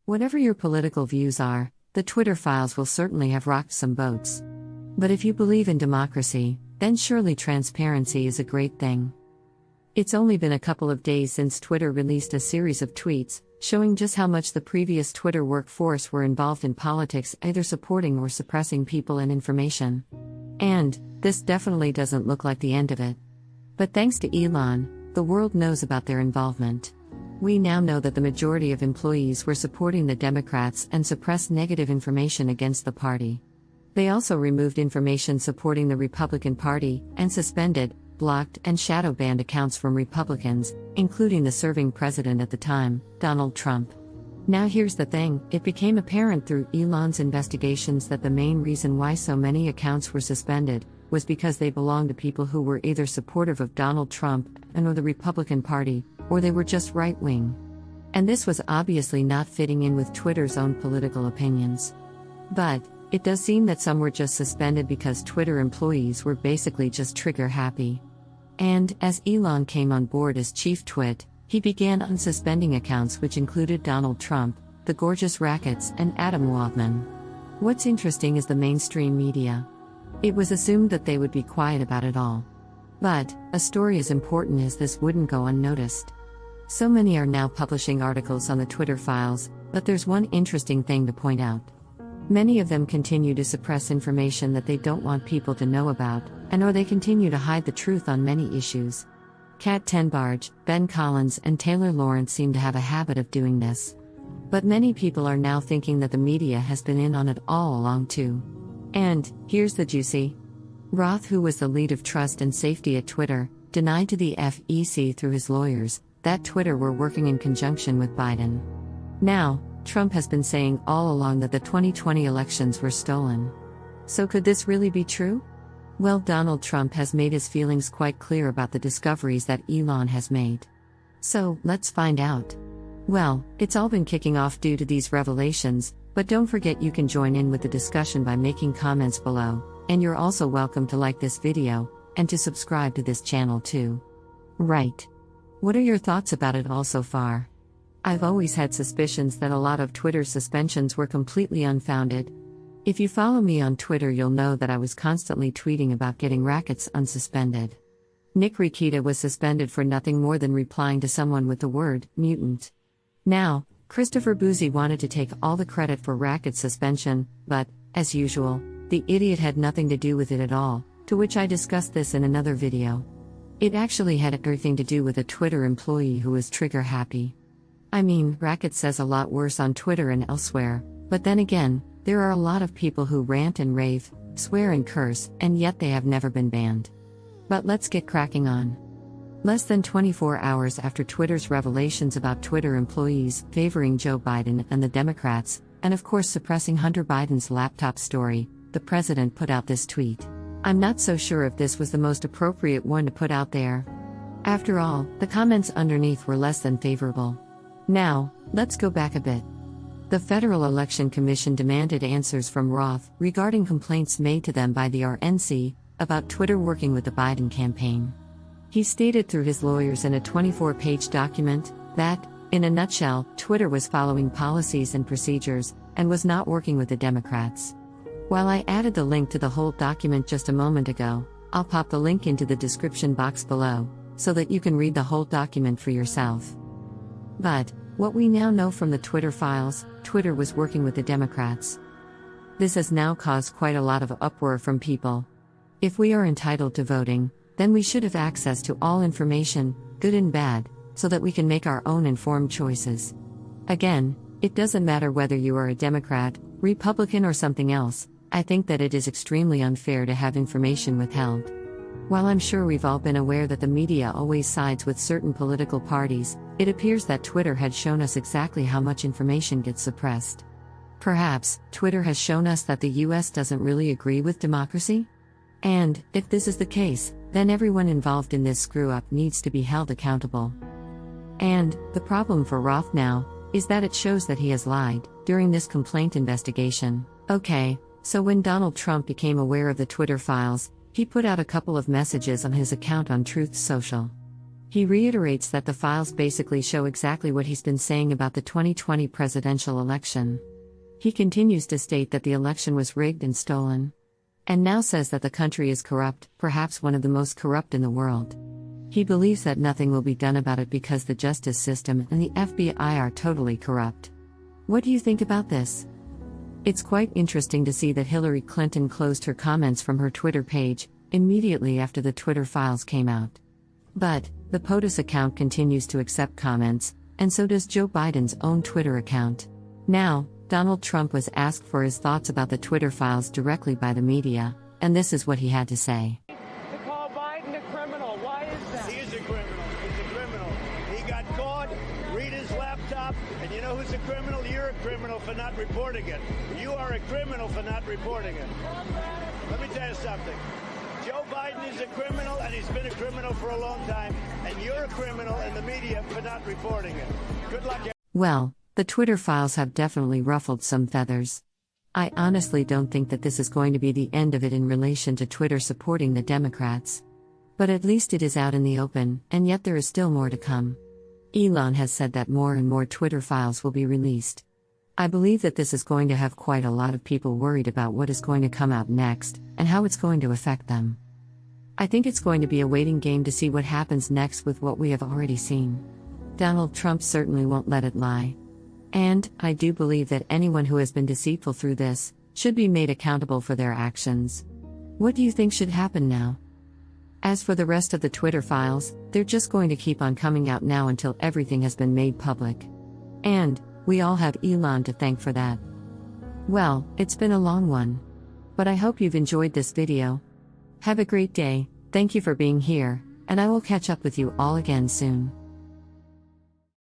Whatever your political views are, the Twitter files will certainly have rocked some boats. But if you believe in democracy, then surely transparency is a great thing. It's only been a couple of days since Twitter released a series of tweets, showing just how much the previous Twitter workforce were involved in politics, either supporting or suppressing people and information. And this definitely doesn't look like the end of it. But thanks to Elon, the world knows about their involvement. We now know that the majority of employees were supporting the Democrats and suppressed negative information against the party. They also removed information supporting the Republican Party and suspended, blocked, and shadow banned accounts from Republicans, including the serving president at the time, Donald Trump. Now here's the thing, it became apparent through Elon's investigations that the main reason why so many accounts were suspended was because they belonged to people who were either supportive of Donald Trump and/or the Republican Party, or they were just right-wing. And this was obviously not fitting in with Twitter's own political opinions. But it does seem that some were just suspended because Twitter employees were basically just trigger-happy. And as Elon came on board as chief twit, he began unsuspending accounts which included Donald Trump, the Gorgeous Rackets, and Adam Waldman. What's interesting is the mainstream media. It was assumed that they would be quiet about it all. But a story as important as this wouldn't go unnoticed. So many are now publishing articles on the Twitter files, but there's one interesting thing to point out. Many of them continue to suppress information that they don't want people to know about, or they continue to hide the truth on many issues. Kat Tenbarge, Ben Collins, and Taylor Lawrence seem to have a habit of doing this. But many people are now thinking that the media has been in on it all along too. And here's the juicy. Roth, who was the lead of trust and safety at Twitter, denied to the FEC through his lawyers that Twitter were working in conjunction with Biden. Now, Trump has been saying all along that the 2020 elections were stolen. So could this really be true? Well, Donald Trump has made his feelings quite clear about the discoveries that Elon has made. So, let's find out. Well, it's all been kicking off due to these revelations, but don't forget you can join in with the discussion by making comments below, and you're also welcome to like this video, and to subscribe to this channel too. Right. What are your thoughts about it all so far? I've always had suspicions that a lot of Twitter suspensions were completely unfounded. If you follow me on Twitter, you'll know that I was constantly tweeting about getting Rackets unsuspended. Nick Rikita was suspended for nothing more than replying to someone with the word mutant. Now, Christopher Bouzy wanted to take all the credit for Rackets suspension, but, as usual, the idiot had nothing to do with it at all, to which I discussed this in another video. It actually had everything to do with a Twitter employee who was trigger happy. I mean, Rackets says a lot worse on Twitter and elsewhere, but then again, there are a lot of people who rant and rave, swear and curse, and yet they have never been banned. But let's get cracking on. Less than 24 hours after Twitter's revelations about Twitter employees favoring Joe Biden and the Democrats, and of course suppressing Hunter Biden's laptop story, the president put out this tweet. I'm not so sure if this was the most appropriate one to put out there. After all, the comments underneath were less than favorable. Now, let's go back a bit. The Federal Election Commission demanded answers from Roth regarding complaints made to them by the RNC about Twitter working with the Biden campaign. He stated through his lawyers in a 24-page document that, in a nutshell, Twitter was following policies and procedures and was not working with the Democrats. While I added the link to the whole document just a moment ago, I'll pop the link into the description box below, so that you can read the whole document for yourself. But what we now know from the Twitter files, Twitter was working with the Democrats. This has now caused quite a lot of uproar from people. If we are entitled to voting, then we should have access to all information, good and bad, so that we can make our own informed choices. Again, it doesn't matter whether you are a Democrat, Republican, or something else. I think that it is extremely unfair to have information withheld. While I'm sure we've all been aware that the media always sides with certain political parties, it appears that Twitter had shown us exactly how much information gets suppressed. Perhaps, Twitter has shown us that the US doesn't really agree with democracy? And, if this is the case, then everyone involved in this screw-up needs to be held accountable. And the problem for Roth now is that it shows that he has lied during this complaint investigation. Okay, so when Donald Trump became aware of the Twitter files, he put out a couple of messages on his account on Truth Social. He reiterates that the files basically show exactly what he's been saying about the 2020 presidential election. He continues to state that the election was rigged and stolen. And now says that the country is corrupt, perhaps one of the most corrupt in the world. He believes that nothing will be done about it because the justice system and the FBI are totally corrupt. What do you think about this? It's quite interesting to see that Hillary Clinton closed her comments from her Twitter page immediately after the Twitter files came out. But the POTUS account continues to accept comments, and so does Joe Biden's own Twitter account. Now, Donald Trump was asked for his thoughts about the Twitter files directly by the media, and this is what he had to say. To call Biden a criminal, why is that? He is a criminal. He's a criminal. He got caught, read his laptop, and you know who's a criminal? You're a criminal for not reporting it. You are a criminal for not reporting it. Let me tell you something. Joe Biden is a criminal, and he's been a criminal for a long time, and you're a criminal in the media for not reporting it. Good luck. Well, the Twitter files have definitely ruffled some feathers. I honestly don't think that this is going to be the end of it in relation to Twitter supporting the Democrats. But at least it is out in the open, and yet there is still more to come. Elon has said that more and more Twitter files will be released. I believe that this is going to have quite a lot of people worried about what is going to come out next, and how it's going to affect them. I think it's going to be a waiting game to see what happens next with what we have already seen. Donald Trump certainly won't let it lie. And I do believe that anyone who has been deceitful through this should be made accountable for their actions. What do you think should happen now? As for the rest of the Twitter files, they're just going to keep on coming out now until everything has been made public. And we all have Elon to thank for that. Well, it's been a long one. But I hope you've enjoyed this video. Have a great day, thank you for being here, and I will catch up with you all again soon.